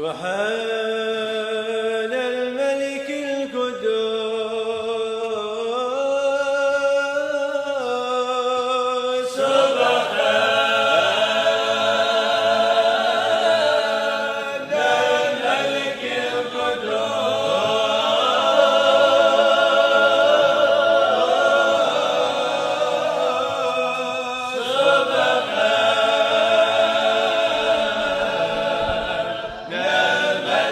سبحان الملك القدوس سبحان الملك القدوس سبحان الملك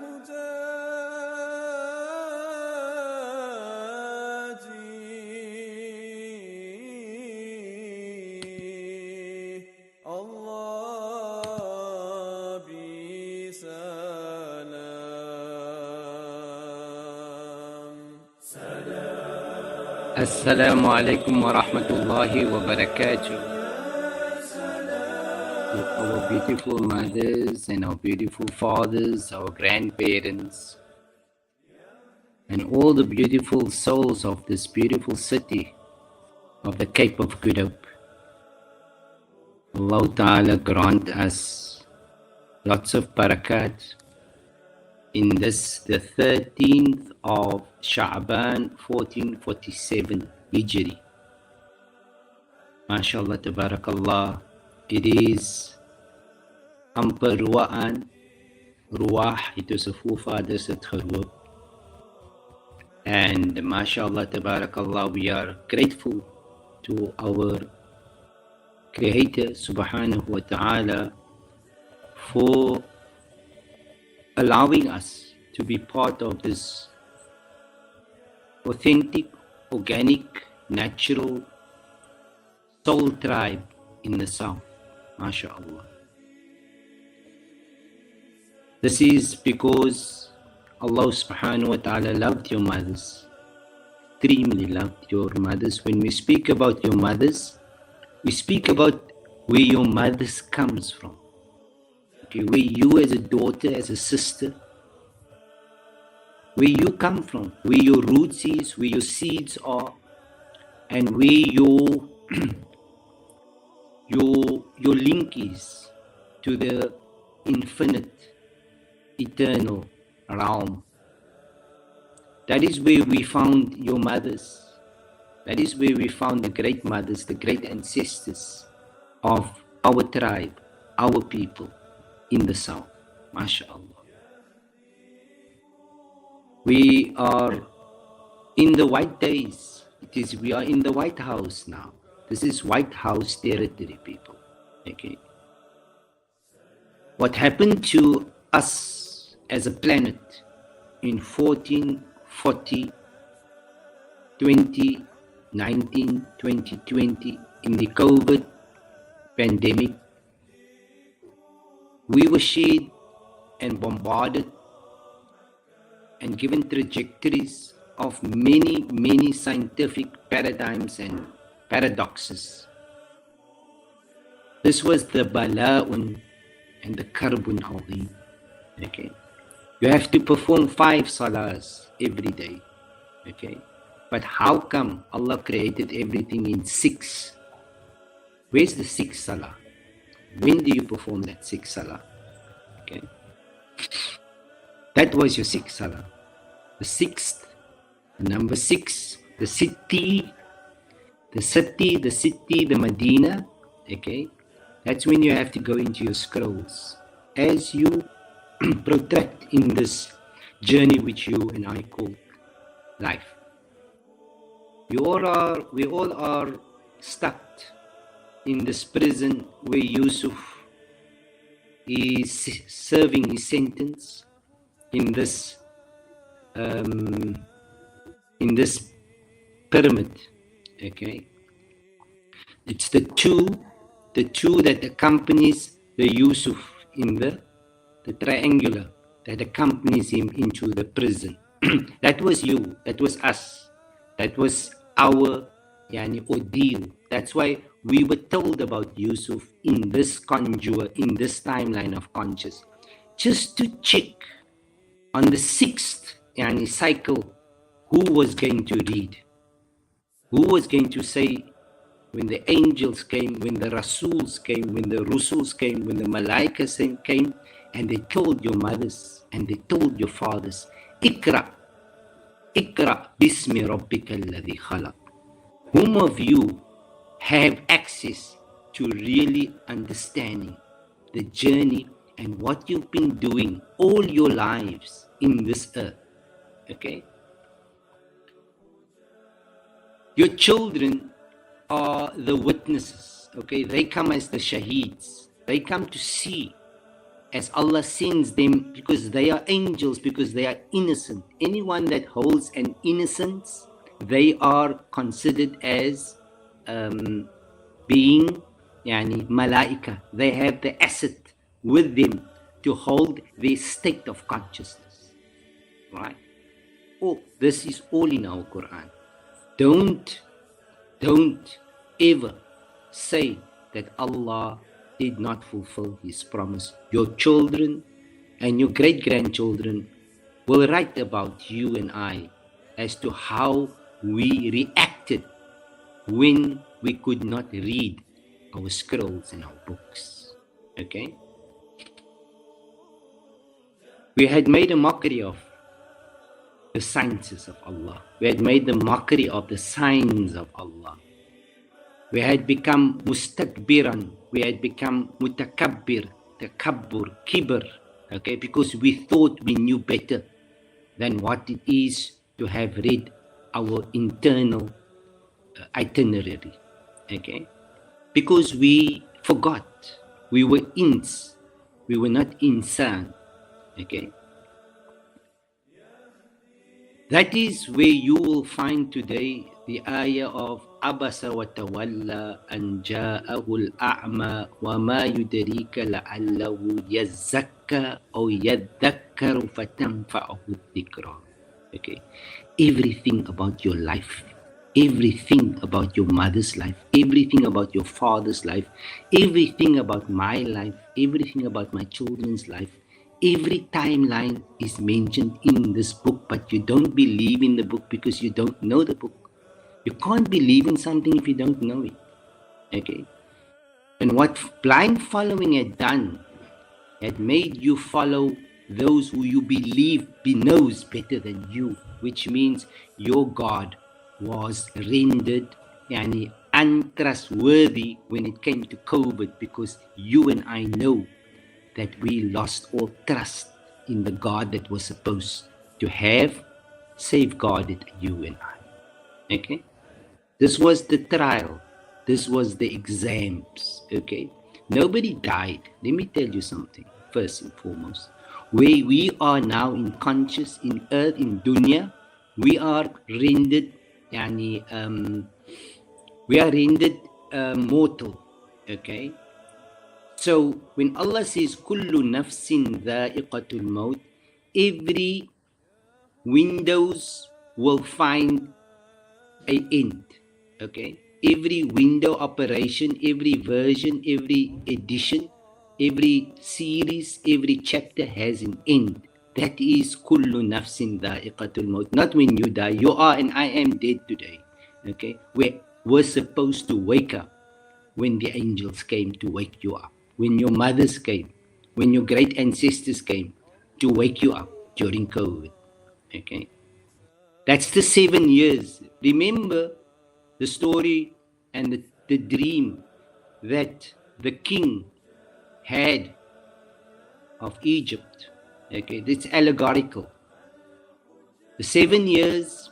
حجاتي الله بسلام Assalamu alaikum wa rahmatullahi wa barakatuh. Our beautiful mothers and our beautiful fathers, our grandparents, and all the beautiful souls of this beautiful city of the Cape of Good Hope. Allah Ta'ala grant us lots of barakat in this, the 13th of Sha'ban 1447 Hijri. MashaAllah, Tabarakallah, it is amper ruwaan, ruwah, itu se voorvaders het geroep. And MashaAllah, Tabarakallah, we are grateful to our Creator Subhanahu wa Ta'ala for allowing us to be part of this authentic, organic, natural soul tribe in the south. MashaAllah. This is because Allah subhanahu wa ta'ala loved your mothers, extremely loved your mothers. When we speak about your mothers, we speak about where your mothers comes from. Okay, where you as a daughter, as a sister, where you come from, where your roots is, where your seeds are, and where your your link is to the infinite, eternal realm. That is where we found your mothers. That is where we found the great mothers, the great ancestors of our tribe, our people in the south. MashaAllah. We are in the white days. We are in the White House now. This is White House territory, people. Okay. What happened to us as a planet in 1440, 2019, 2020, in the COVID pandemic, we were shared and bombarded and given trajectories of many, many scientific paradigms and paradoxes. This was the bala'un and the karbun azim. Okay. You have to perform 5 salahs every day. Okay. But how come Allah created everything in 6? Where's the 6th salah? When do you perform that 6th salah? Okay. That was your 6th salah. The 6th, the number 6, the city, the Medina. Okay. That's when you have to go into your scrolls. As you protract in this journey which you and I call life. We all are stuck in this prison where Yusuf is serving his sentence in this pyramid. Okay, it's the two that accompanies the Yusuf in the triangular that accompanies him into the prison. That was you, that was us, that was our ordeal. That's why we were told about Yusuf in this conjure, in this timeline of conscious, just to check on the 6th cycle who was going to read, who was going to say, when the angels came, when the Rasuls came, when the Rusuls came, when the Malaikas came, and they told your mothers and they told your fathers, Ikra bismi rabbika alladhi khalaq. Whom of you have access to really understanding the journey and what you've been doing all your lives in this earth? Okay? Your children are the witnesses. Okay? They come as the shaheeds. They come to see as Allah sends them, because they are angels, because they are innocent. Anyone that holds an innocence, they are considered as being yani malaika. They have the asset with them to hold their state of consciousness, right? Oh, this is all in our Quran. Don't ever say that Allah did not fulfill his promise. Your children and your great-grandchildren will write about you and I as to how we reacted when we could not read our scrolls and our books. Okay? We had made a mockery of the sciences of Allah. We had made the mockery of the signs of Allah. We had become mustakbiran. We had become mutakabbir, takabbur, kibr. Okay, because we thought we knew better than what it is to have read our internal itinerary. Okay, because we forgot. We were ins. We were not insan. Okay. That is where you will find today the ayah of Abasa wa tawalla an ja'ahu al-a'ma wa ma yudrika la'allahu yazakka aw yadhakkaru fatanfa'ahu dhikra. Okay. Everything about your life, everything about your mother's life, everything about your father's life, everything about my life, everything about my children's life, every timeline is mentioned in this book, but you don't believe in the book because you don't know the book. You can't believe in something if you don't know it. Okay? And what blind following had done, had made you follow those who you believe knows better than you, which means your God was rendered untrustworthy when it came to COVID, because you and I know that we lost all trust in the God that was supposed to have safeguarded you and I. Okay? This was the trial. This was the exams. Okay? Nobody died. Let me tell you something, first and foremost. Where we are now in conscious, in earth, in dunya, we are rendered, mortal. Okay? So when Allah says kullu nafsin dha'iqatul maut, every windows will find an end. Okay, every window operation, every version, every edition, every series, every chapter has an end. That is kullu nafsin dha'iqatul maut. Not when you die. You are and I am dead today. Okay, we're supposed to wake up when the angels came to wake you up. When your mothers came, when your great ancestors came to wake you up during COVID. Okay. That's the 7 years. Remember the story and the dream that the king had of Egypt. Okay. It's allegorical. The 7 years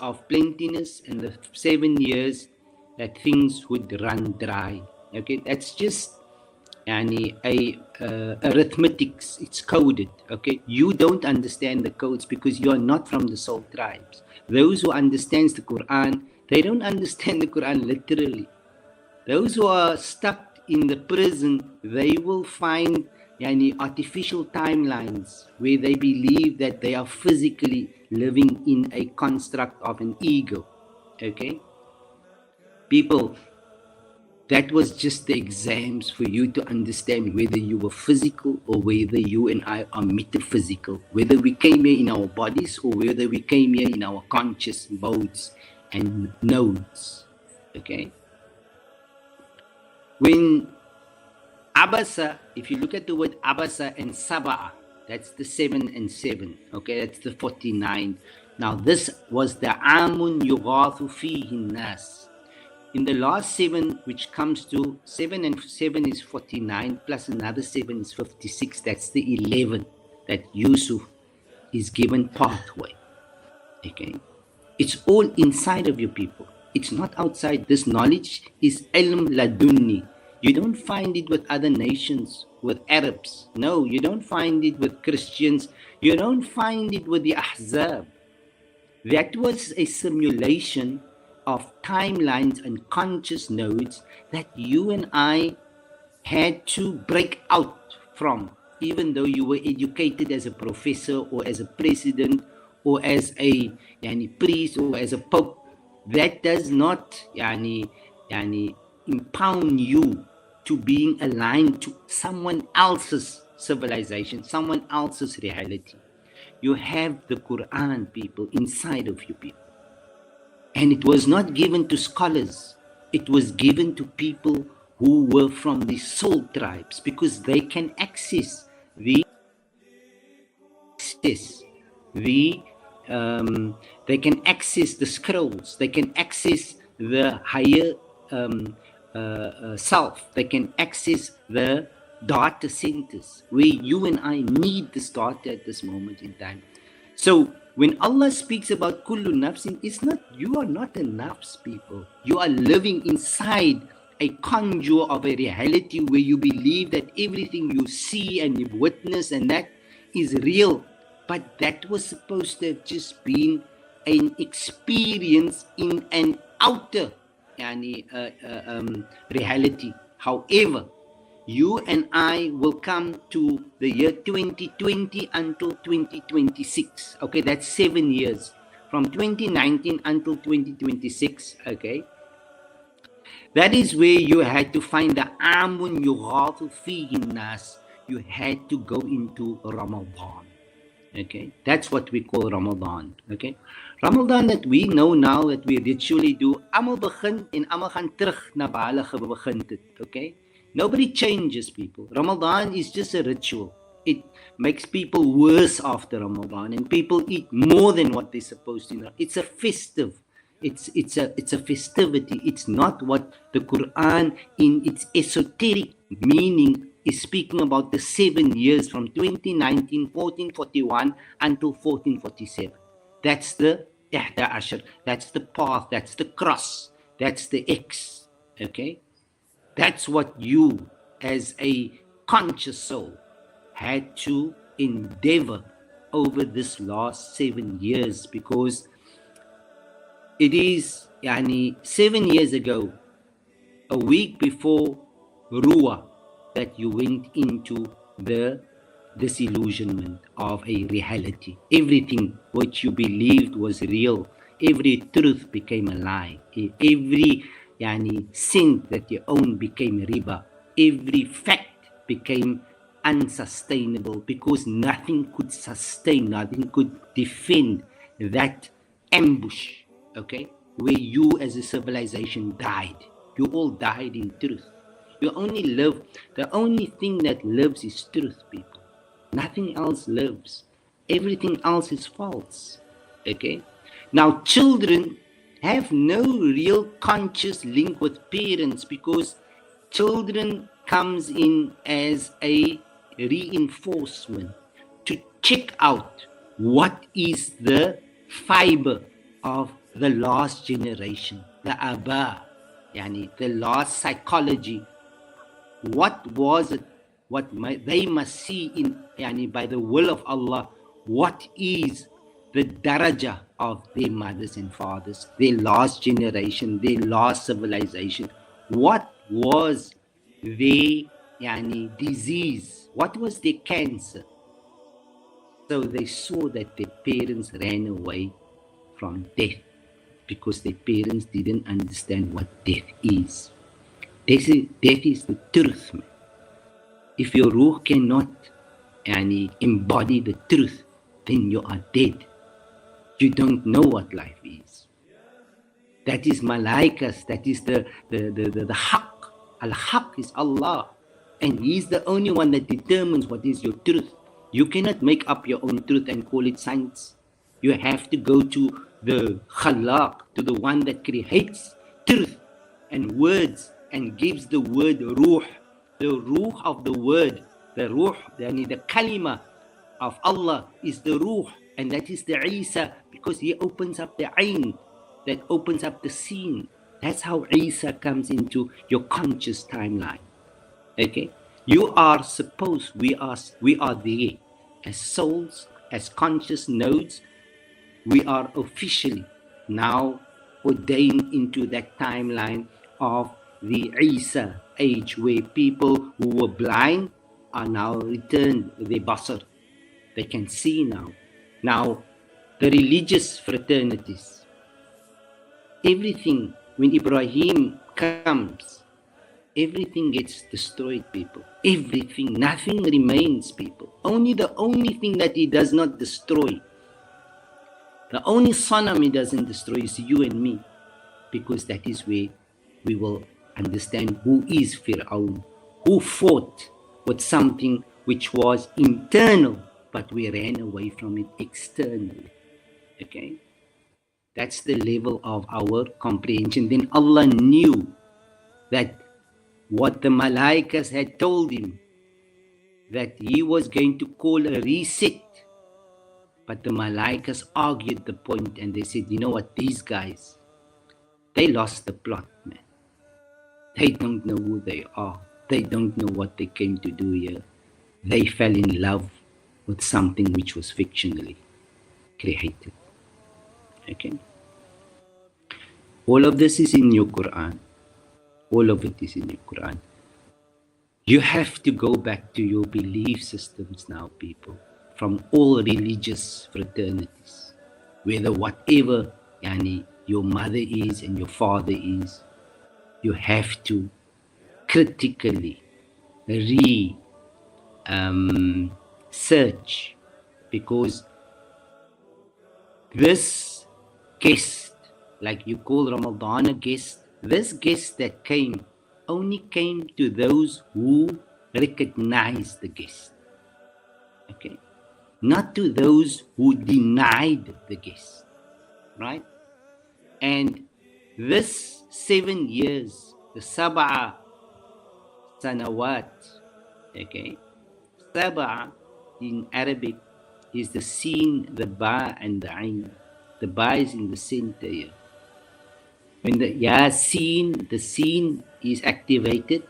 of plentiness and the 7 years that things would run dry. Okay, that's just arithmetics. It's coded. Okay, you don't understand the codes because you are not from the soul tribes. Those who understands the Quran, they don't understand the Quran literally. Those who are stuck in the prison, they will find artificial timelines where they believe that they are physically living in a construct of an ego. Okay, people. That was just the exams for you to understand whether you were physical or whether you and I are metaphysical, whether we came here in our bodies or whether we came here in our conscious modes and nodes. Okay? When Abasa, if you look at the word Abasa and Saba'a, that's the 7 and 7. Okay, that's the 49. Now this was the Amun Yughathu Fihi Nas. In the last 7, which comes to 7 and 7 is 49, plus another 7 is 56. That's the 11 that Yusuf is given pathway. Okay, it's all inside of you people. It's not outside. This knowledge is ilm ladunni. You don't find it with other nations, with Arabs. No, you don't find it with Christians. You don't find it with the Ahzab. That was a simulation of timelines and conscious nodes that you and I had to break out from, even though you were educated as a professor or as a president or as a priest or as a pope. That does not impound you to being aligned to someone else's civilization, someone else's reality. You have the Quran, people, inside of you, people. And it was not given to scholars. It was given to people who were from the soul tribes, because they can access they can access the scrolls, they can access the higher self, they can access the data centers where you and I need this data at this moment in time. So when Allah speaks about kullu nafsin, it's not, you are not a nafs, people. You are living inside a conjure of a reality where you believe that everything you see and you witness and that is real. But that was supposed to have just been an experience in an outer reality. However, you and I will come to the year 2020 until 2026. Okay, that's 7 years. From 2019 until 2026, okay? That is where you had to find the amun yughathu fihi nas. You had to go into Ramadan. Okay, that's what we call Ramadan. Okay, Ramadan that we know now that we ritually do. Almal begin en almal gaan terug na waar hulle begin het. Okay, nobody changes, people. Ramadan is just a ritual. It makes people worse after Ramadan, and people eat more than what they're supposed to. It's a festive. It's a festivity. It's not what the Quran in its esoteric meaning is speaking about, the 7 years from 2019, 1441 until 1447. That's the Ihda Ashar. That's the path. That's the cross. That's the X. Okay? That's what you as a conscious soul had to endeavor over this last 7 years, because it is 7 years ago, a week before Ruwa, that you went into the disillusionment of a reality. Everything what you believed was real, every truth became a lie. Every sin that you own became riba. Every fact became unsustainable, because nothing could sustain, nothing could defend that ambush. Okay, where you as a civilization died. You all died in truth. You only live, the only thing that lives is truth, people. Nothing else lives. Everything else is false. Okay? Now, children have no real conscious link with parents, because children comes in as a reinforcement to check out what is the fiber of the last generation, the Aba, the last psychology. What was it? What they must see in, by the will of Allah, what is the daraja of their mothers and fathers, their last generation, their last civilization? What was their disease? What was their cancer? So they saw that their parents ran away from death, because their parents didn't understand what death is. Death is the truth, man. If your ruh cannot embody the truth, then you are dead. You don't know what life is. That is malaikas, that is the haqq. Al-haqq is Allah, and He is the only one that determines what is your truth. You cannot make up your own truth and call it science. You have to go to the khalaq, to the one that creates truth and words and gives the word ruh, the ruh of the word, the ruh, the kalima of Allah is the ruh, and that is the Isa, because He opens up the ain, that opens up the scene. That's how Isa comes into your conscious timeline. Okay, you are supposed, we are there as souls, as conscious nodes. We are officially now ordained into that timeline of the Isa age, where people who were blind are now returned their basar. They can see now. Now, the religious fraternities, everything, when Ibrahim comes, everything gets destroyed, people. Everything, nothing remains, people. The only thing that he does not destroy, the only sanam he doesn't destroy is you and me, because that is where we will understand who is Fir'aun, who fought with something which was internal, but we ran away from it externally. Okay? That's the level of our comprehension. Then Allah knew that what the Malaikas had told him, that he was going to call a reset. But the Malaikas argued the point and they said, you know what, these guys, they lost the plot, man. They don't know who they are. They don't know what they came to do here. They fell in love with something which was fictionally created. Okay? All of this is in your Quran. All of it is in your Quran. You have to go back to your belief systems now, people, from all religious fraternities, whether whatever your mother is and your father is, you have to critically search, because this guest, like you call Ramadan a guest, this guest that came only came to those who recognized the guest. Okay? Not to those who denied the guest. Right? And this 7 years, the Sab'a Sanawat, okay? Sab'a in Arabic is the Sin, the Ba, and the Ain. The Ba is in the center here. When the Yasin, the Sin is activated,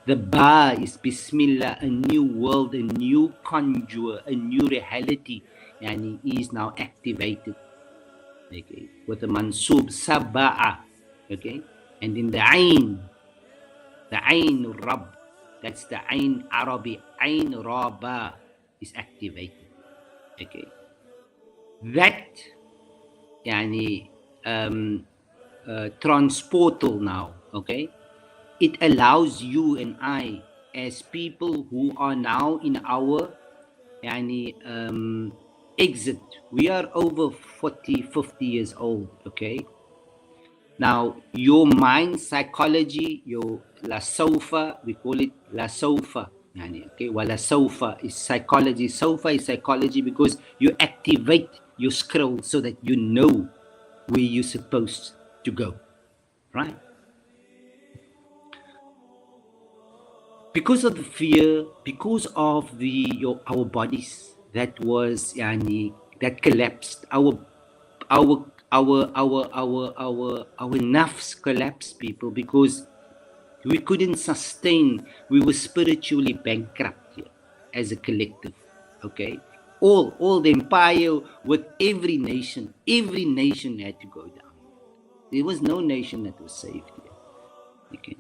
the Ba is Bismillah, a new world, a new conjure, a new reality, and he is now activated. Okay, with the Mansub Sab'a, okay, and in the Ain Rab, that's the Ain Arabi, Ain Raba is activated. Okay, that transportal now, okay, it allows you and I as people who are now in our exit. We are over 40, 50 years old, okay? Now, your mind psychology, your la sofa, we call it la sofa, okay? Well, la sofa is psychology. Sofa is psychology because you activate your scroll so that you know where you're supposed to go, right? Because of the fear, because of our bodies that was that collapsed, our nafs collapsed, people, because we couldn't sustain. We were spiritually bankrupt here as a collective. Okay, all the empire with every nation had to go down. There was no nation that was saved here. Okay,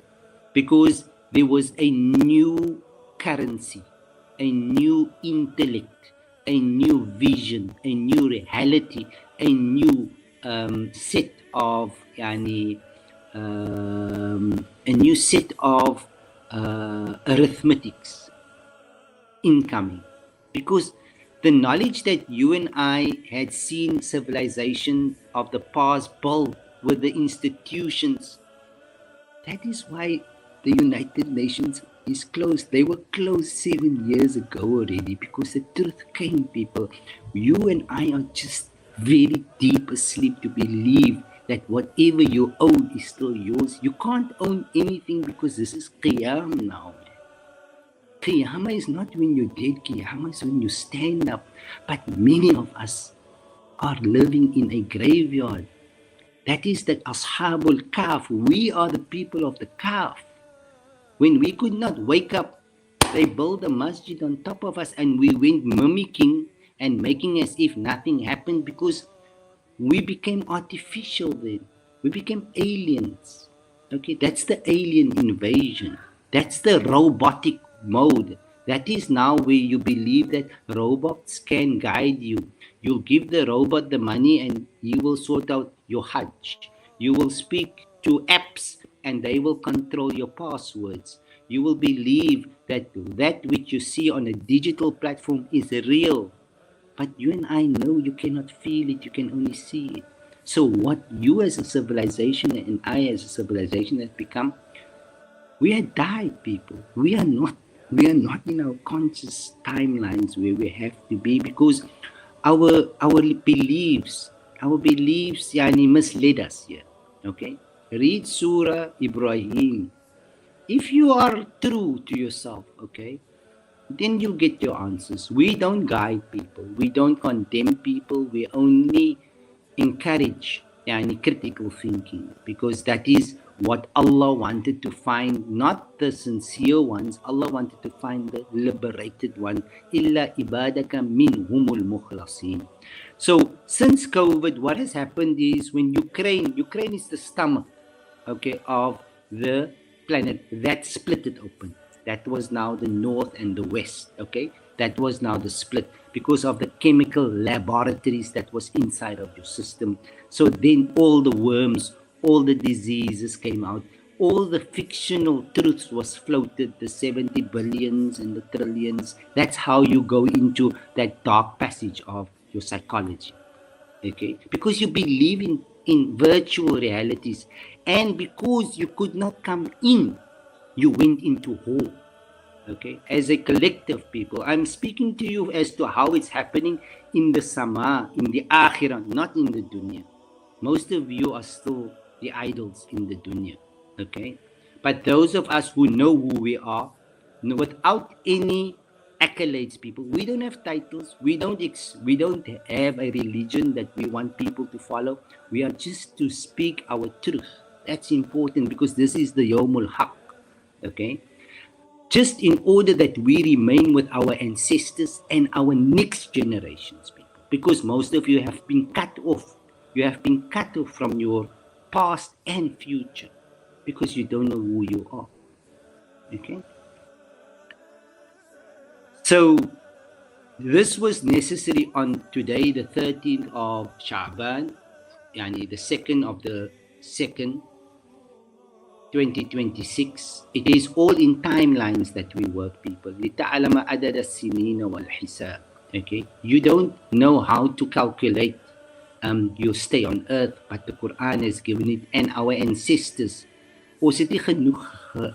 because there was a new currency, a new intellect, a new vision, a new reality, a new set of arithmetics incoming. Because the knowledge that you and I had seen civilization of the past build with the institutions, that is why the United Nations is closed. They were closed 7 years ago already, because the truth came, people. You and I are just very deep asleep to believe that whatever you own is still yours. You can't own anything, because this is Qiyam now. Qiyamah is not when you're dead. Qiyamah is when you stand up. But many of us are living in a graveyard. That is the Ashabul Kahf. We are the people of the Kahf. When we could not wake up, they built a masjid on top of us and we went mimicking and making as if nothing happened because we became artificial then. We became aliens. Okay, that's the alien invasion. That's the robotic mode. That is now where you believe that robots can guide you. You give the robot the money and he will sort out your Hajj. You will speak to apps and they will control your passwords. You will believe that that which you see on a digital platform is real. But you and I know you cannot feel it, you can only see it. So what you as a civilization and I as a civilization have become, we are died people. We are not in our conscious timelines where we have to be because our beliefs yani misled us here. Okay? Read Surah Ibrahim. If you are true to yourself, okay, then you'll get your answers. We don't guide people. We don't condemn people. We only encourage critical thinking because that is what Allah wanted to find, not the sincere ones. Allah wanted to find the liberated one. Illa ibadaka minhumul mukhlasin. So since COVID, what has happened is when Ukraine is the stomach, okay, of the planet, that split it open. That was now the north and the west, okay? That was now the split because of the chemical laboratories that was inside of your system. So then all the worms, all the diseases came out. All the fictional truths was floated, the 70 billions and the trillions. That's how you go into that dark passage of your psychology, okay? Because you believe in virtual realities. And because you could not come in, you went into hole. Okay, as a collective people, I'm speaking to you as to how it's happening in the sama, in the akhirah, not in the dunya. Most of you are still the idols in the dunya. Okay, but those of us who know who we are, without any accolades, people, we don't have titles. We don't have a religion that we want people to follow. We are just to speak our truth. That's important because this is the Yawmul Haq. Okay. Just in order that we remain with our ancestors and our next generations, people. Because most of you have been cut off. You have been cut off from your past and future because you don't know who you are. Okay? So, this was necessary on today, the 13th of Sha'ban, the 2nd of the 2nd, 2026. It is all in timelines that we work, people. لِتَعْلَمَ عَدَدَ السِّنِينَ وَالْحِسَابِ. Okay? You don't know how to calculate your stay on earth, but the Quran has given it, and our ancestors. Ons het nie genoeg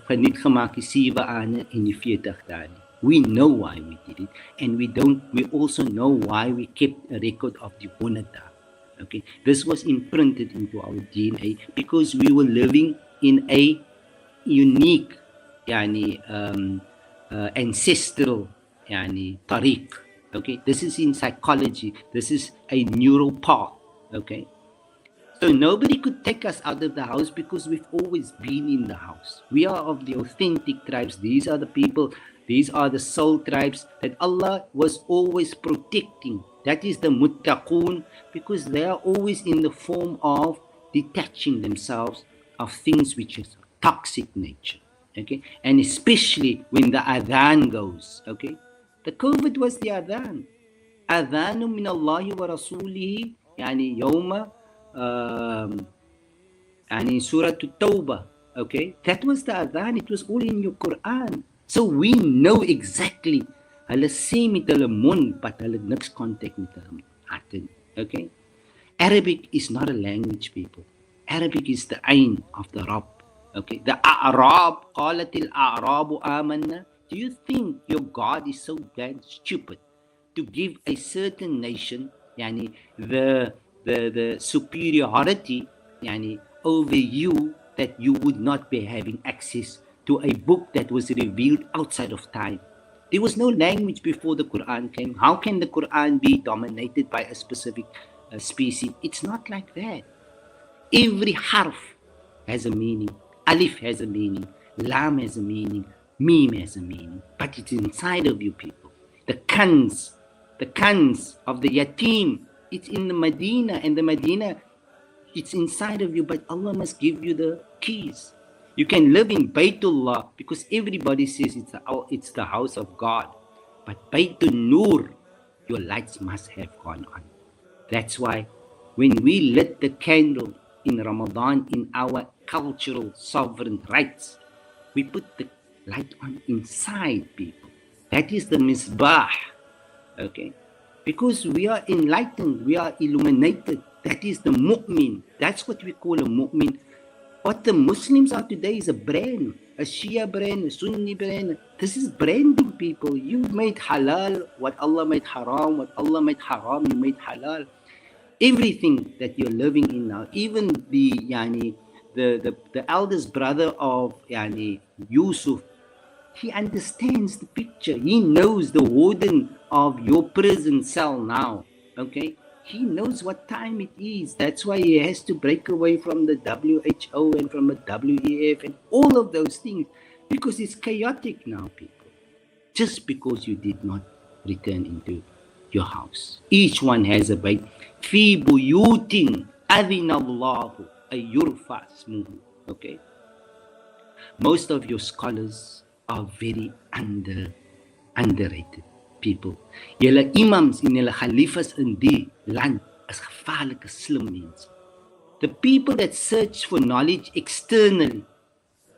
geniet gemaak die 7 aane en die 40 dae. We know why we did it, and we also know why we kept a record of the 100 dae. Okay? This was imprinted into our DNA because we were living in a unique ancestral tariq. Okay, this is in psychology. This is a neural path. Okay, so nobody could take us out of the house because we've always been in the house. We are of the authentic tribes. These are the people, these are the soul tribes that Allah was always protecting. That is the muttaqun, because they are always in the form of detaching themselves of things which is toxic nature, okay? And especially when the adhan goes, okay? The COVID was the adhan. Adhanu min Allahi wa rasulihi, yawma, Surah Tawbah, okay? That was the adhan. It was all in your Quran. So we know exactly. Hulle sê met hulle mond, but hulle niks contact met hulle hart, okay? Arabic is not a language, people. Arabic is the ain of the Rabb. Okay, the A'rab, qalatil A'rabu amanna. Do you think your God is so damn stupid to give a certain nation, the superiority, over you, that you would not be having access to a book that was revealed outside of time? There was no language before the Quran came. How can the Quran be dominated by a specific species? It's not like that. Every harf has a meaning. Alif has a meaning. Lam has a meaning, Mim has a meaning, but it's inside of you people. The kanz of the yatim, it's in the Medina, and the Medina, it's inside of you, but Allah must give you the keys. You can live in Baytullah because everybody says it's the house of God. But Baytul Nur, your lights must have gone on. That's why when we lit the candle in Ramadan in our cultural sovereign rights, we put the light on inside people. That is the misbah. Okay? Because we are enlightened, we are illuminated. That is the mu'min. That's what we call a mu'min. What the Muslims are today is a brand, a Shia brand, a Sunni brand. This is branding, people. You made halal what Allah made haram, what Allah made haram, you made halal. Everything that you're living in now, even the eldest brother of Yusuf, he understands the picture. He knows the warden of your prison cell now. Okay? He knows what time it is. That's why he has to break away from the WHO and from the WEF and all of those things, because it's chaotic now, people. Just because you did not return into your house. Each one has a bayt. Fi buyutin adhinallahu ayyurfa ismuhu. Okay? Most of your scholars are very underrated people. Julle imams en julle khalifas in die land is gevaarlike slim mense. The people that search for knowledge externally,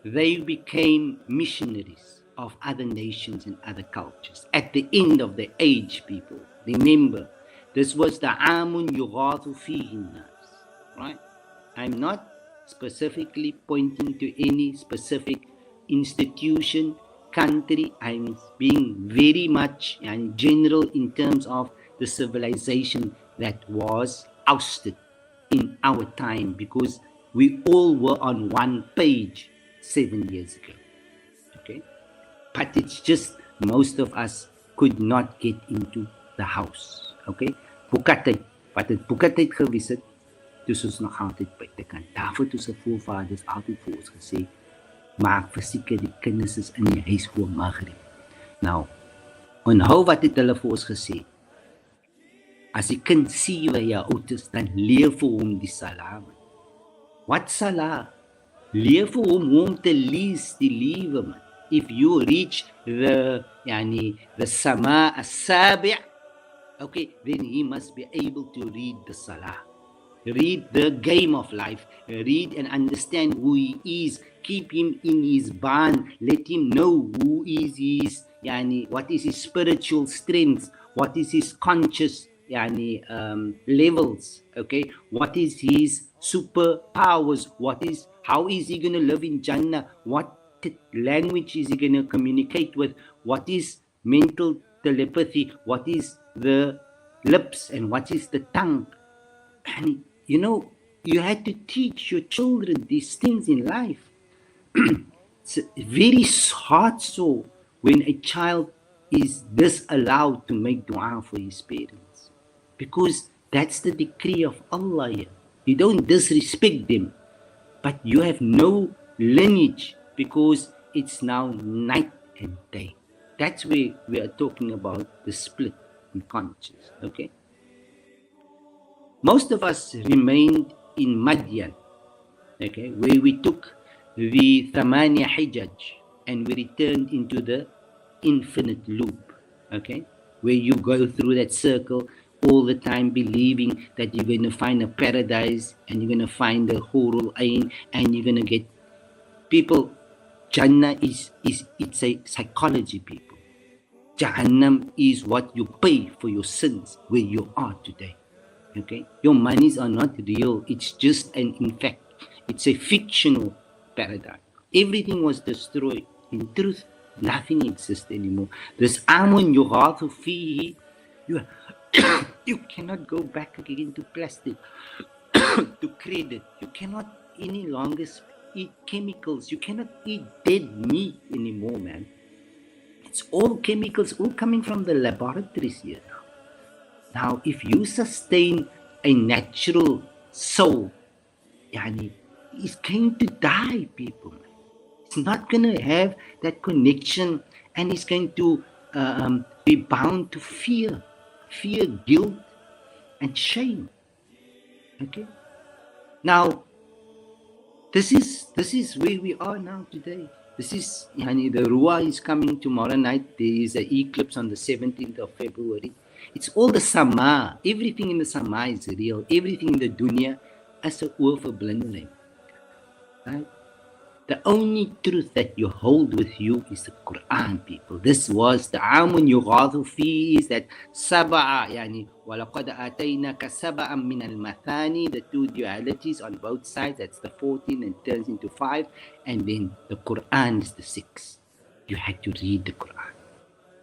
they became missionaries of other nations and other cultures. At the end of the age, people, remember, this was the amun yughathu fihi nas, right? I'm not specifically pointing to any specific institution, country. I'm being very much and general in terms of the civilization that was ousted in our time, because we all were on one page 7 years ago. Okay? But it's just most of us could not get into the house. Okay? Bukattyd, wat het Bukattyd gewys het, dis ons nog altyd buitekant. Daarvoor het ons voorvaders altyd vir ons gesê, maak verseker die kinders is in die huis voor Maghrib. Nou, onthou wat het hulle vir ons gesê. As die kind 7 jaar oud is, dan leer vir hom die salam. Wat salah? Leer vir hom om te lees die liewe man. If you reach the sama as-sabi', okay, then he must be able to read the salah. Read the game of life. Read and understand who he is. Keep him in his band. Let him know who is his, what is his spiritual strength, what is his conscious levels, okay? What is his superpowers? How is he going to live in Jannah? What language is he going to communicate with? What is mental telepathy? What is the lips and what is the tongue? And you had to teach your children these things in life. It's very hard so when a child is disallowed to make dua for his parents, because that's the decree of Allah here. You don't disrespect them, but you have no lineage, because it's now night and day. That's where we are talking about the split in conscience, okay? Most of us remained in Madian, okay, where we took the Thamaniya Hijaj and we returned into the infinite loop, okay, where you go through that circle all the time, believing that you're going to find a paradise and you're going to find the Hurul Ain and you're going to get people. Jannah it's a psychology, people. Jahannam is what you pay for your sins where you are today. Okay, your monies are not real. It's just it's a fictional paradigm. Everything was destroyed. In truth, nothing exists anymore. This amun yughathu fihi, you cannot go back again to plastic, to credit. You cannot any longer eat chemicals. You cannot eat dead meat anymore, man. It's all chemicals, all coming from the laboratories here now. Now, if you sustain a natural soul, it's going to die, people. It's It's not going to have that connection, and it's going to be bound to fear, guilt, and shame. Okay. Now, this is where we are now today. This is yani, the Ruah is coming tomorrow night. There is an eclipse on the 17th of February. It's all the Sama. Everything in the Sama is real. Everything in the dunya as a overblending. Right? The only truth that you hold with you is the Quran, people. This was the amun yughathu fi, is that sab'a, yani walaqad ataynaka sab'an min al-mathani, the two dualities on both sides, that's the 14 and turns into 5, and then the Quran is the 6. You had to read the Quran.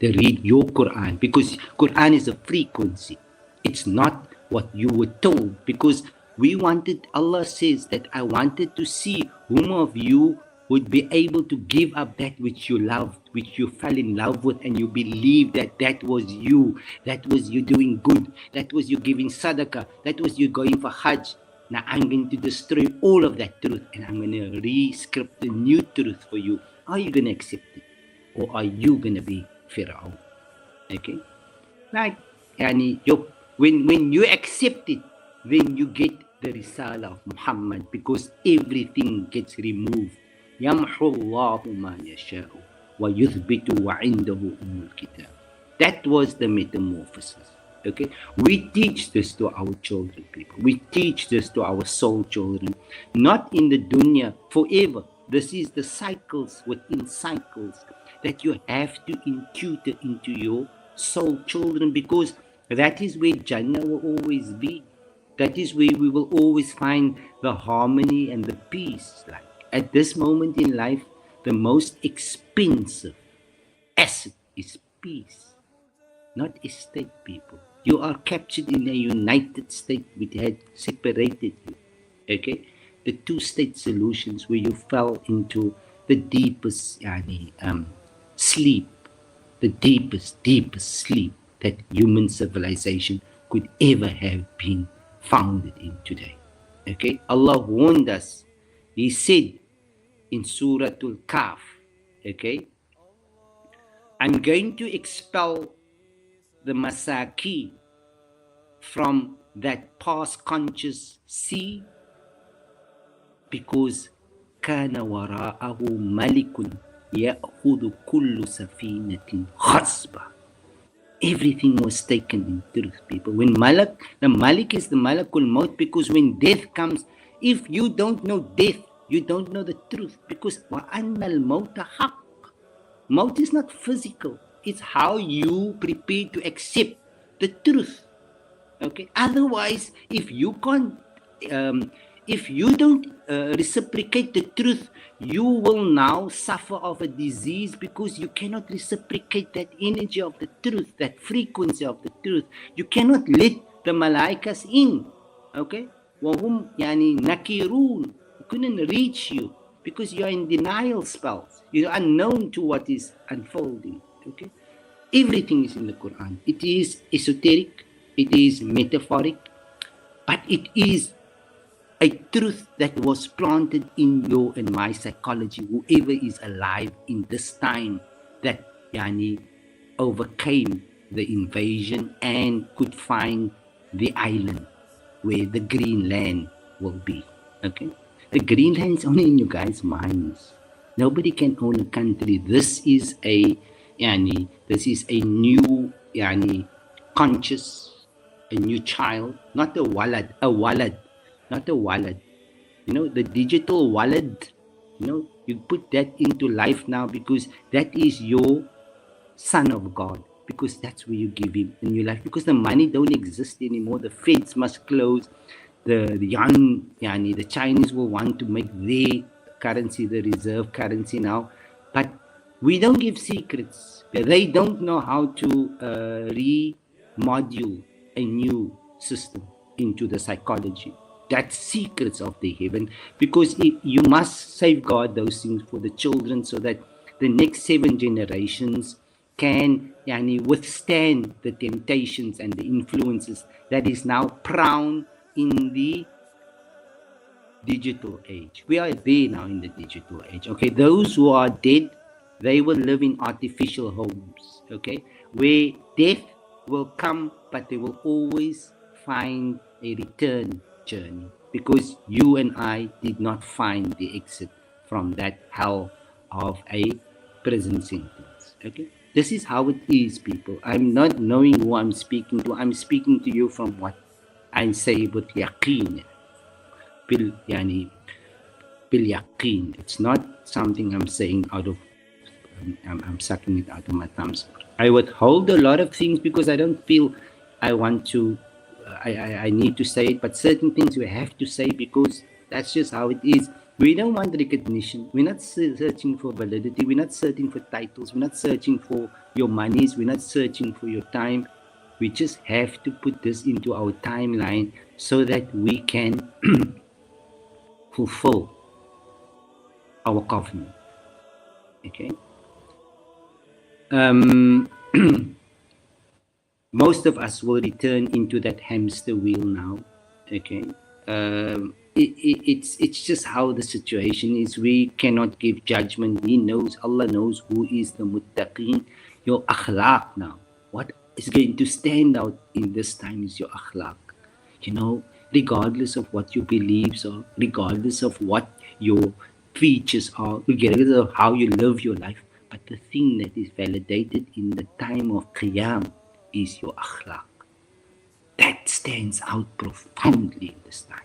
Read your Quran, because Quran is a frequency. It's not what you were told, because we wanted, Allah says that I wanted to see whom of you would be able to give up that which you loved, which you fell in love with, and you believe that that was you doing good, that was you giving sadaqah, that was you going for Hajj. Now I'm going to destroy all of that truth, and I'm going to re-script the new truth for you. Are you going to accept it? Or are you going to be Fir'aun? Okay? Like, yani, when you accept it, then you get the Risala of Muhammad, because everything gets removed. يَمْحُ اللَّهُ مَا يَشَاءُ وَيُثْبِتُ وَعِنْدَهُ أُمُّ الْكِتَابِ. That was the metamorphosis. Okay? We teach this to our children, people. We teach this to our soul children. Not in the dunya forever. This is the cycles within cycles that you have to impute it into your soul children, because that is where Jannah will always be. That is where we will always find the harmony and the peace. Like at this moment in life, the most expensive asset is peace, not estate, people. You are captured in a United States which had separated you. Okay? The two-state solutions where you fell into the deepest sleep, the deepest sleep that human civilization could ever have been founded in today. Okay? Allah warned us. He said in Surah Al-Kahf, okay, I'm going to expel the Masaki from that past conscious sea, because كان وراءه ملك يأخذ كل سفينة غصبا. Everything was taken in truth, people. When the Malik is the Malakul Maut, because when death comes, if you don't know death, you don't know the truth, because وَأَنَّ الْمَوْتَ حَقٌّ. Maut is not physical. It's how you prepare to accept the truth. Okay. Otherwise, if you can't, if you don't reciprocate the truth, you will now suffer of a disease, because you cannot reciprocate that energy of the truth, that frequency of the truth. You cannot let the malaikas in. Okay? وَهُمْ يعني نَكِرُونَ. They couldn't reach you because you are in denial spells. You are unknown to what is unfolding. Okay? Everything is in the Quran. It is esoteric. It is metaphoric. But it is a truth that was planted in your and my psychology, whoever is alive in this time, that overcame the invasion and could find the island where the green land will be. Okay, the green land is only in you guys' minds. Nobody can own a country. This is a new conscious, a new child, not a walad. Not a wallet. The digital wallet, you put that into life now, because that is your son of God, because that's where you give him a new life, because the money don't exist anymore. The Feds must close. The the Chinese will want to make their currency the reserve currency now. But we don't give secrets. They don't know how to remodule a new system into the psychology. That's secrets of the heaven, because you must safeguard those things for the children, so that the next 7 generations can withstand the temptations and the influences that is now prone in the digital age. We are there now in the digital age. Okay, those who are dead, they will live in artificial homes. Okay, where death will come, but they will always find a return journey, because you and I did not find the exit from that hell of a prison sentence. Okay, this is how it is, people. I'm not knowing who I'm speaking to. I'm speaking to you from what I say with yaqeen. يعني باليقين. It's not something I'm saying out of I'm sucking it out of my thumbs. I withhold a lot of things because I don't feel I want to I need to say it, but certain things we have to say because that's just how it is. We don't want recognition. We're not searching for validity. We're not searching for titles. We're not searching for your monies. We're not searching for your time. We just have to put this into our timeline so that we can fulfill our covenant. Okay. Most of us will return into that hamster wheel now. Okay. It's just how the situation is. We cannot give judgment. He knows, Allah knows who is the muttaqeen. Your akhlaq now. What is going to stand out in this time is your akhlaq. You know, regardless of what your beliefs are, regardless of what your features are, regardless of how you live your life, but the thing that is validated in the time of Qiyam is your akhlaq. That stands out profoundly in this time.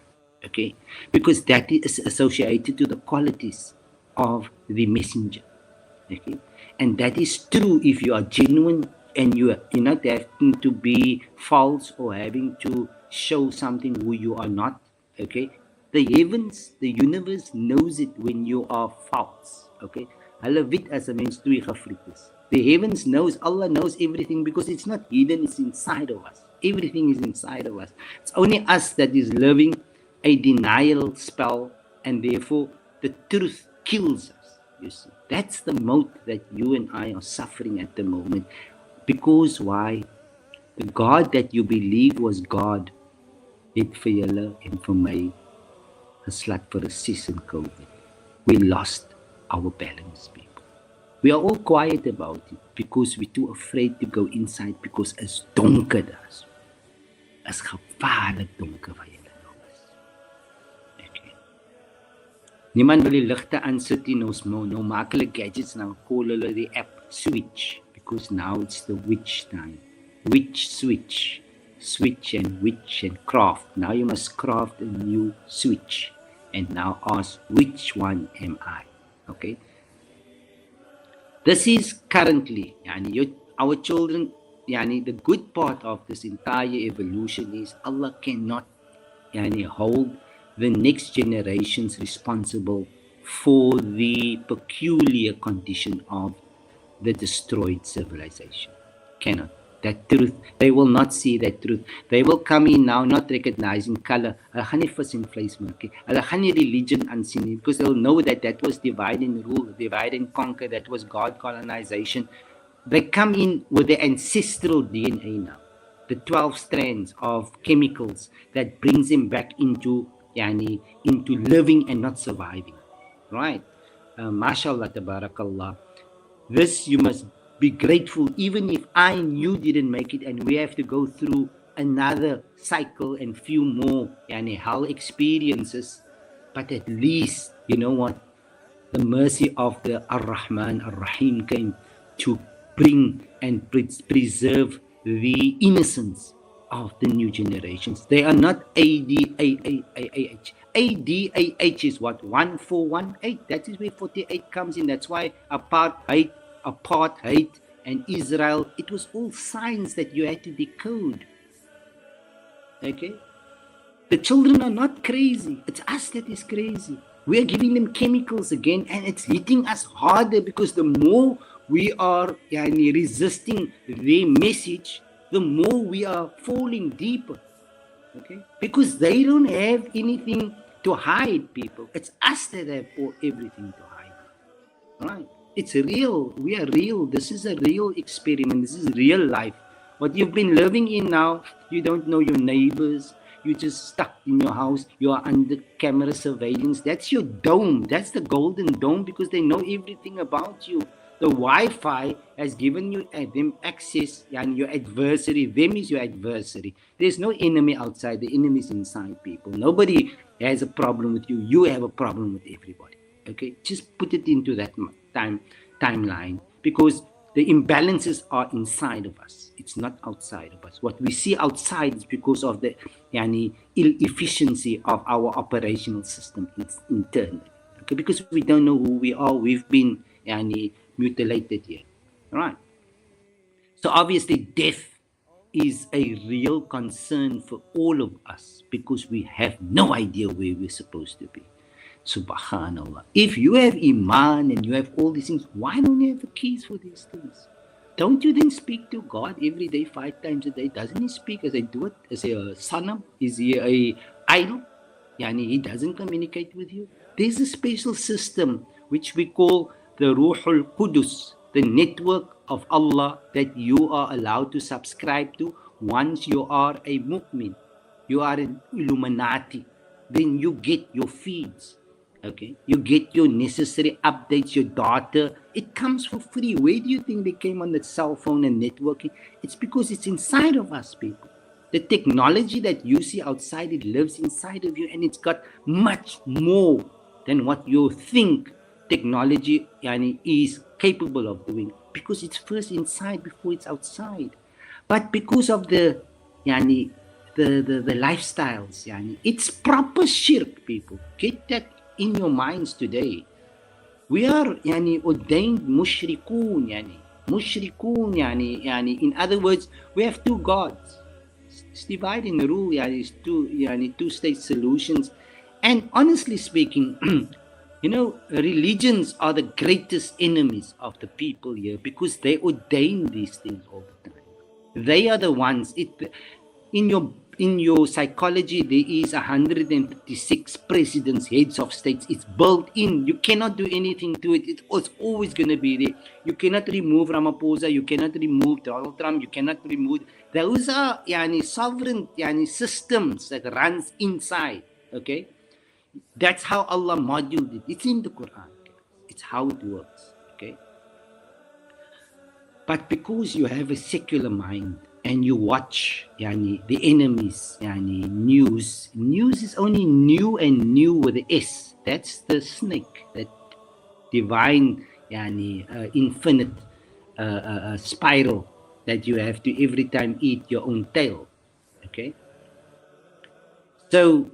Okay? Because that is associated to the qualities of the messenger. Okay? And that is true if you are genuine and you're not having to be false or having to show something who you are not. Okay? The heavens, the universe knows it when you are false. Okay? Hulle weet as 'n mens twee gefliek is. The heavens knows, Allah knows everything because it's not hidden, it's inside of us. Everything is inside of us. It's only us that is living a denial spell, and therefore the truth kills us. You see, that's the mode that you and I are suffering at the moment. Because why? The God that you believe was God, het vir julle en vir my geslat vir 'n season COVID. We lost our balance, people. We are all quiet about it because we're too afraid to go inside because it's donker daar. Is gevaarlik donker waar jy nou is. Okay. Niemand wil die ligte aansit nie, ons nou maak hulle gadgets, nou call hulle die app switch, because now it's the witch time. Witch switch. Switch and witch and craft. Now you must craft a new switch. And now ask, which one am I? Okay. This is currently, our children, the good part of this entire evolution is Allah cannot hold the next generations responsible for the peculiar condition of the destroyed civilization. Cannot. That truth, they will not see that truth. They will come in now not recognizing color. Hulle gaan nie vis en vleis maak nie. Hulle gaan nie religion aansien nie, because they'll know that that was divide and rule, divide and conquer, that was God colonization. They come in with their ancestral DNA now, the 12 strands of chemicals that brings them back into living and not surviving. Right? MashaAllah, tabarakallah. This you must be grateful, even if I and you didn't make it, and we have to go through another cycle and few more hell experiences. But at least, you know what? The mercy of the Ar-Rahman, Ar-Rahim came to bring and preserve the innocence of the new generations. They are not ADAH. ADAH is what? 1418. That is where 48 comes in. That's why apartheid and Israel, it was all signs that you had to decode. Okay? The children are not crazy. It's us that is crazy. We are giving them chemicals again, and it's hitting us harder because the more we are resisting their message, the more we are falling deeper. Okay? Because they don't have anything to hide, people. It's us that have everything to hide. Right? It's real. We are real. This is a real experiment. This is real life. What you've been living in now, you don't know your neighbors. you're just stuck in your house, you are under camera surveillance. That's your dome. That's the golden dome, because they know everything about you. The Wi-Fi has given you them access, and your adversary, them is your adversary. There's no enemy outside, the enemy is inside, people. Nobody has a problem with you. You have a problem with everybody. Okay, just put it into that timeline, because the imbalances are inside of us. It's not outside of us. What we see outside is because of the ill efficiency of our operational system internally. Okay, because we don't know who we are. We've been mutilated here. All right. So obviously death is a real concern for all of us, because we have no idea where we're supposed to be. Subhanallah. If you have Iman and you have all these things, why don't you have the keys for these things? Don't you then speak to God every day, 5 times a day? Doesn't he speak as I do it? As a sanam? Is he a idol? He doesn't communicate with you. There's a special system which we call the Ruhul Qudus, the network of Allah that you are allowed to subscribe to once you are a mu'min. You are an Illuminati. Then you get your feeds. Okay, you get your necessary updates, your data. It comes for free. Where do you think they came on the cell phone and networking? It's because it's inside of us, people. The technology that you see outside, it lives inside of you, and it's got much more than what you think technology is capable of doing, because it's first inside before it's outside. But because of the lifestyles, it's proper shirk, people. Get that in your minds today. We are ordained mushrikoon, in other words, we have 2 gods. It's divided in the rule, it's 2-state solutions. And honestly speaking, religions are the greatest enemies of the people here, because they ordain these things all the time. They are the ones. In your psychology, there is 156 presidents, heads of states. It's built in. You cannot do anything to it. It's always going to be there. You cannot remove Ramaphosa. You cannot remove Donald Trump. You cannot remove. Those are sovereign systems that runs inside. Okay, that's how Allah modeled it. It's in the Quran. It's how it works. Okay, but because you have a secular mind, and you watch the enemy's news. News is only new, and new with the S. That's the snake, that divine infinite spiral that you have to every time eat your own tail. Okay? So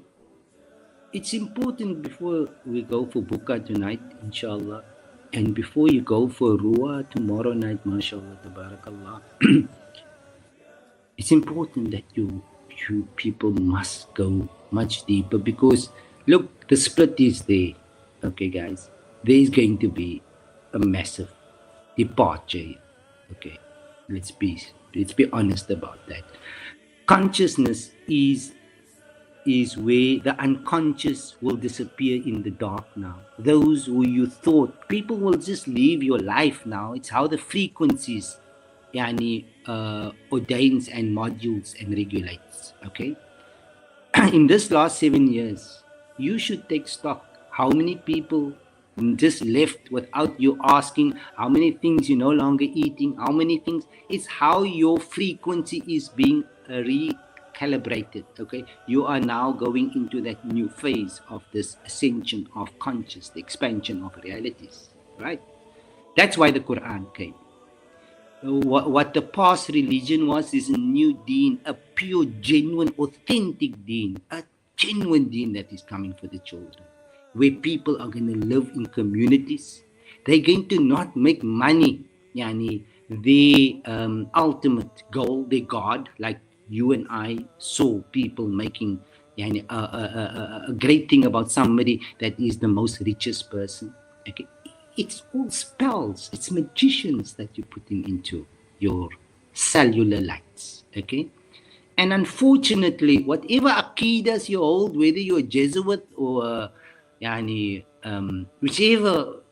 it's important, before we go for Buka tonight, inshallah, and before you go for Ruwa tomorrow night, mashallah, tabarakallah, it's important that you people must go much deeper, because look, the split is there. Okay, guys, there is going to be a massive departure. Okay, let's be honest about that. Consciousness is where the unconscious will disappear in the dark now. Those who you thought, people will just leave your life now. It's how the frequencies ordains and modules and regulates. Okay, in this last 7 years, you should take stock. How many people just left without you asking? How many things you're no longer eating? How many things? It's how your frequency is being recalibrated. Okay, you are now going into that new phase of this ascension of conscious, the expansion of realities. Right? That's why the Quran came. What the past religion was is a new deen, a pure, genuine, authentic deen, a genuine deen that is coming for the children, where people are going to live in communities. They're going to not make money, the ultimate goal, their God, like you and I saw people making a great thing about somebody that is the most richest person. Okay. It's all spells, it's magicians that you're putting into your cellular lights, okay? And unfortunately, whatever aqidas you hold, whether you're a Jesuit or whichever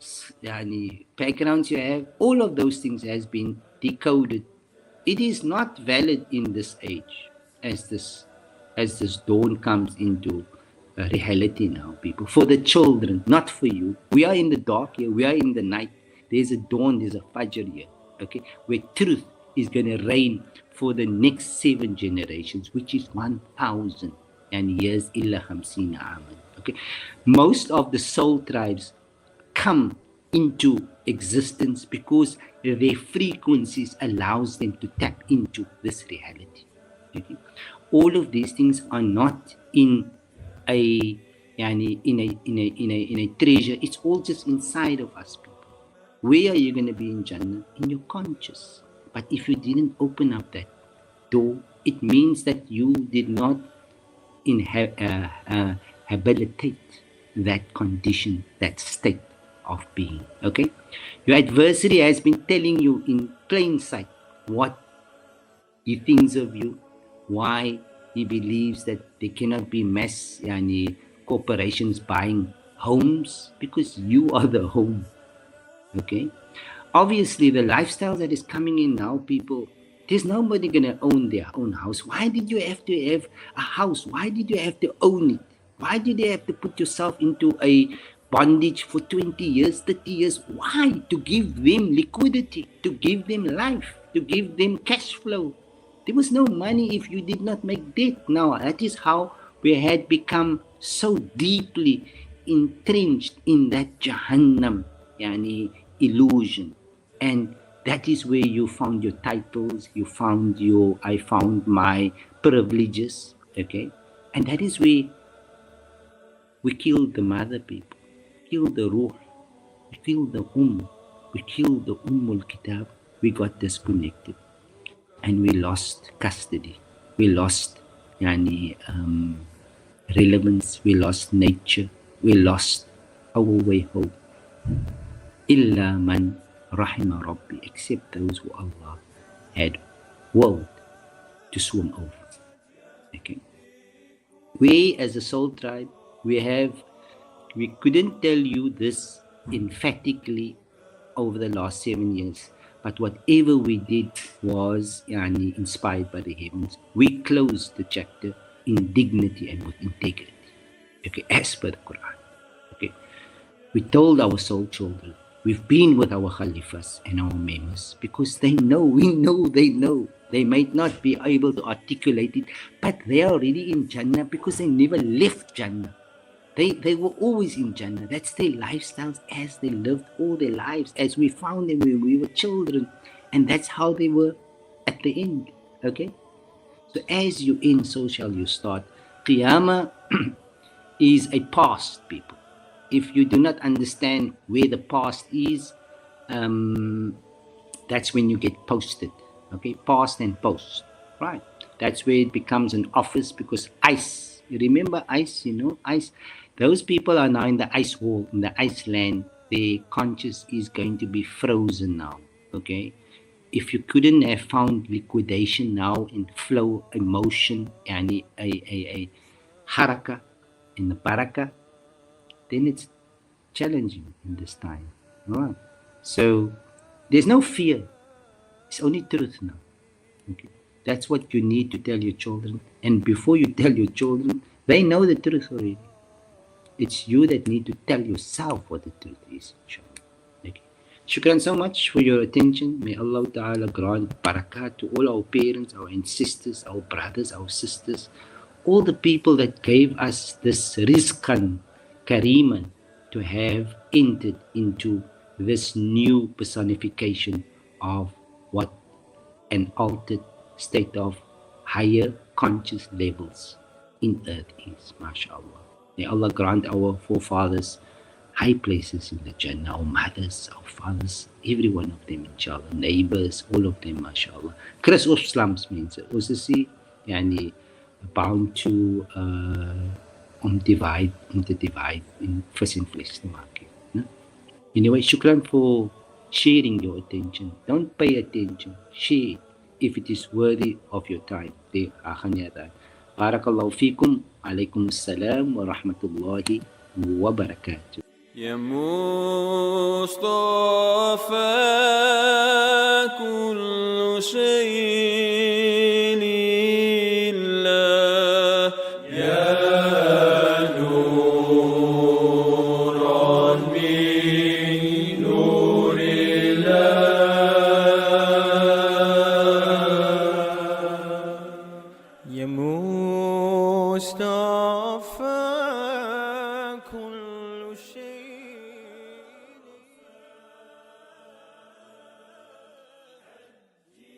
backgrounds you have, all of those things has been decoded. It is not valid in this age, as as this dawn comes into reality now, people. For the children, not for you. We are in the dark here. We are in the night. There's a dawn. There's a fajr here. Okay, where truth is going to reign for the next 7 generations, which is 1,000 and years illa khamsina aman. Okay, most of the soul tribes come into existence because their frequencies allows them to tap into this reality. Okay? All of these things are not in a in a treasure. It's all just inside of us, people. Where are you going to be in Jannah? In your conscious. But if you didn't open up that door, it means that you did not habilitate that condition, that state of being. Okay? Your adversary has been telling you in plain sight what he thinks of you, why he believes that there cannot be mass corporations buying homes, because you are the home. Okay? Obviously, the lifestyle that is coming in now, people, there's nobody going to own their own house. Why did you have to have a house? Why did you have to own it? Why did you have to put yourself into a bondage for 20 years, 30 years? Why? To give them liquidity, to give them life, to give them cash flow. There was no money if you did not make debt. Now, that is how we had become so deeply entrenched in that Jahannam, illusion. And that is where you found your titles, I found my privileges, okay? And that is where we killed the mother, people, killed the ruh, we killed the we killed the al-Kitab, we got disconnected. And we lost custody, we lost relevance, we lost nature, we lost our way home. Illa man rahima Rabbi, except those who Allah had willed to swim over. Okay. We as a soul tribe, we couldn't tell you this emphatically over the last 7 years, but whatever we did was inspired by the heavens. We closed the chapter in dignity and with integrity. Okay, as per the Quran. Okay. We told our soul children, we've been with our Khalifas and our members because they know, we know, they know. They might not be able to articulate it, but they are already in Jannah because they never left Jannah. They were always in Jannah. That's their lifestyles as they lived all their lives, as we found them when we were children. And that's how they were at the end. Okay? So as you end, so shall you start. Qiyamah is a past, people. If you do not understand where the past is, that's when you get posted. Okay? Past and post. Right? That's where it becomes an office because ice. You remember ice, ice. Those people are now in the ice wall, in the ice land. Their conscious is going to be frozen now. Okay? If you couldn't have found liquidation now in flow, emotion, and a haraka, in the baraka, then it's challenging in this time. All right? So there's no fear. It's only truth now. Okay? That's what you need to tell your children. And before you tell your children, they know the truth already. It's you that need to tell yourself what the truth is. Okay. Shukran so much for your attention. May Allah Ta'ala grant barakah to all our parents, our ancestors, our brothers, our sisters, all the people that gave us this rizqan, kariman, to have entered into this new personification of what an altered state of higher conscious levels in earth is, mashallah. May Allah grant our forefathers high places in the Jannah, our mothers, our fathers, every one of them, inshallah, neighbors, all of them, mashallah. Chris of slums means also bound to divide in first and flesh the market. No? Anyway, shukran for sharing your attention. Don't pay attention, share if it is worthy of your time. Barakallahu fikum. Alaikum assalam wa rahmatullahi wa barakatuh. يا مصطفى كل شيء لله يا مصطفى كل شيء